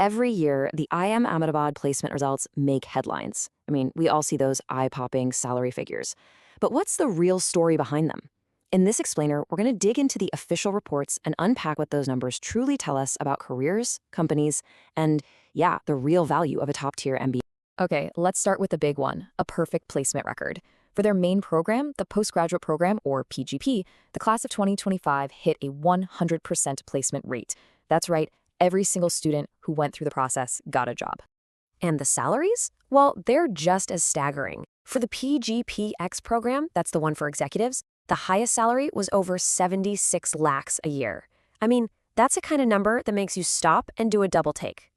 Every year, the IIM Ahmedabad placement results make headlines. I mean, we all see those eye-popping salary figures. But what's the real story behind them? In this explainer, we're going to dig into the official reports and unpack what those numbers truly tell us about careers, companies, and, yeah, the real value of a top-tier MBA. Okay, let's start with the big one, a perfect placement record. For their main program, the postgraduate program, or PGP, the class of 2025 hit a 100% placement rate. That's right, every single student who went through the process got a job. And the salaries? Well, they're just as staggering. For the PGPX program, that's the one for executives, the highest salary was over 76 lakhs a year. I mean, that's a kind of number that makes you stop and do a double take.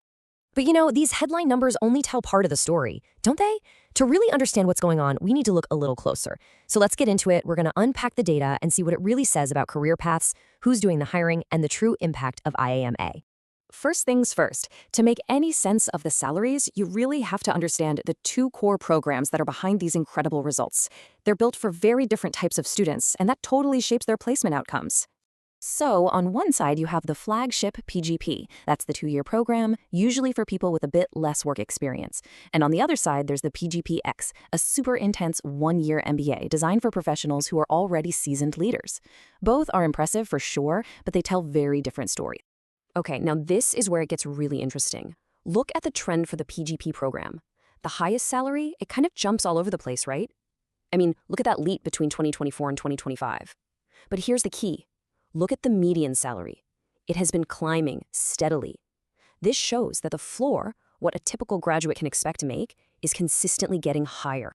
But you know, these headline numbers only tell part of the story, don't they? To really understand what's going on, we need to look a little closer. So let's get into it. We're going to unpack the data and see what it really says about career paths, who's doing the hiring, and the true impact of IIM A. First things first, to make any sense of the salaries, you really have to understand the two core programs that are behind these incredible results. They're built for very different types of students, and that totally shapes their placement outcomes. So, on one side, you have the flagship PGP. That's the 2-year program, usually for people with a bit less work experience. And on the other side, there's the PGPX, a super intense 1-year MBA designed for professionals who are already seasoned leaders. Both are impressive for sure, but they tell very different stories. Okay, now this is where it gets really interesting. Look at the trend for the PGP program. The highest salary, it kind of jumps all over the place, right? I mean, look at that leap between 2024 and 2025. But here's the key. Look at the median salary. It has been climbing steadily. This shows that the floor, what a typical graduate can expect to make, is consistently getting higher.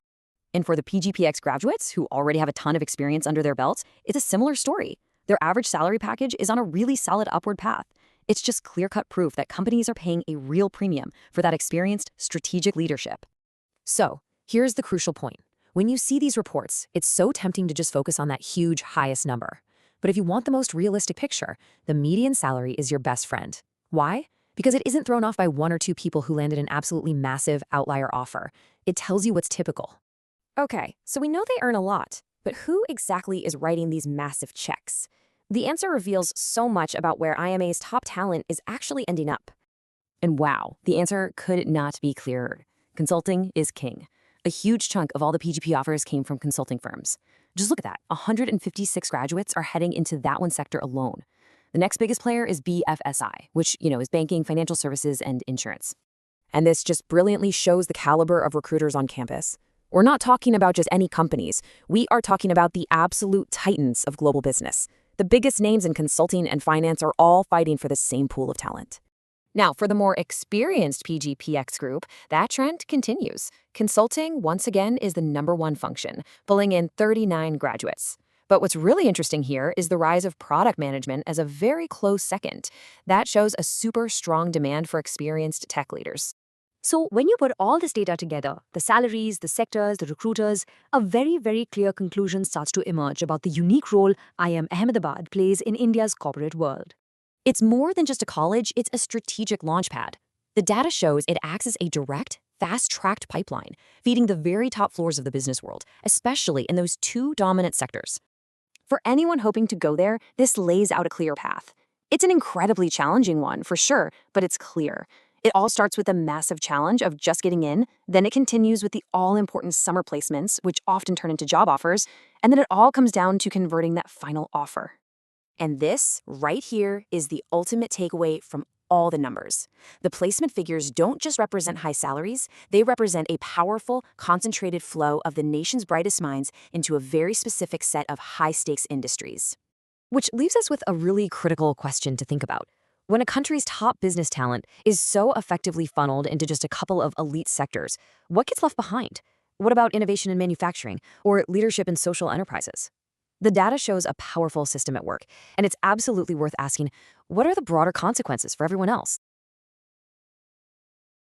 And for the PGPX graduates, who already have a ton of experience under their belts, it's a similar story. Their average salary package is on a really solid upward path. It's just clear-cut proof that companies are paying a real premium for that experienced strategic leadership. So, here's the crucial point. When you see these reports, it's so tempting to just focus on that huge highest number. But if you want the most realistic picture, the median salary is your best friend. Why? Because it isn't thrown off by 1 or 2 people who landed an absolutely massive outlier offer. It tells you what's typical. Okay, so we know they earn a lot, but who exactly is writing these massive checks? The answer reveals so much about where IIM's top talent is actually ending up. And wow, the answer could not be clearer. Consulting is king. A huge chunk of all the PGP offers came from consulting firms. Just look at that, 156 graduates are heading into that one sector alone. The next biggest player is BFSI, which, is banking, financial services, and insurance. And this just brilliantly shows the caliber of recruiters on campus. We're not talking about just any companies. We are talking about the absolute titans of global business. The biggest names in consulting and finance are all fighting for the same pool of talent. Now, for the more experienced PGPX group, that trend continues. Consulting, once again, is the #1 function, pulling in 39 graduates. But what's really interesting here is the rise of product management as a very close second. That shows a super strong demand for experienced tech leaders. So when you put all this data together, the salaries, the sectors, the recruiters, a very, very clear conclusion starts to emerge about the unique role IIM Ahmedabad plays in India's corporate world. It's more than just a college, it's a strategic launchpad. The data shows it acts as a direct, fast-tracked pipeline, feeding the very top floors of the business world, especially in those 2 dominant sectors. For anyone hoping to go there, this lays out a clear path. It's an incredibly challenging one, for sure, but it's clear. It all starts with the massive challenge of just getting in, then it continues with the all-important summer placements, which often turn into job offers, and then it all comes down to converting that final offer. And this, right here, is the ultimate takeaway from all the numbers. The placement figures don't just represent high salaries, they represent a powerful, concentrated flow of the nation's brightest minds into a very specific set of high-stakes industries. Which leaves us with a really critical question to think about. When a country's top business talent is so effectively funneled into just a couple of elite sectors, what gets left behind? What about innovation in manufacturing or leadership in social enterprises? The data shows a powerful system at work, and it's absolutely worth asking, what are the broader consequences for everyone else?